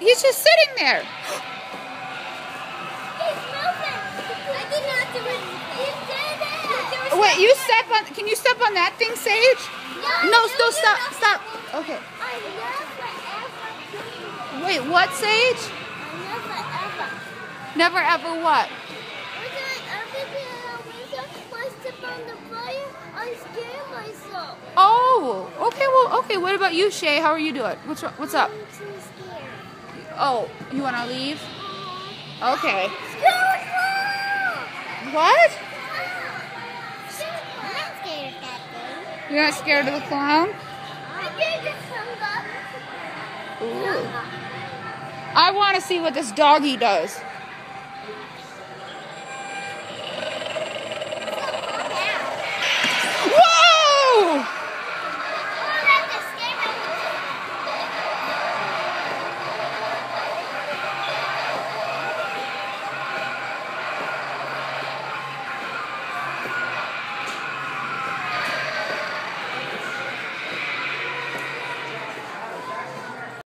He's just sitting there. Wait, you step on. Can you step on that thing, Sage? No, still stop. Stop. Okay. Wait, what, Sage? Never ever what? Oh, okay. Well, okay. What about you, Shay? How are you doing? What's up? I'm too scared. Oh, you want to leave? Okay. What? I'm not scared of that thing. You're not scared of the clown? Ooh. I want to see what this doggy does.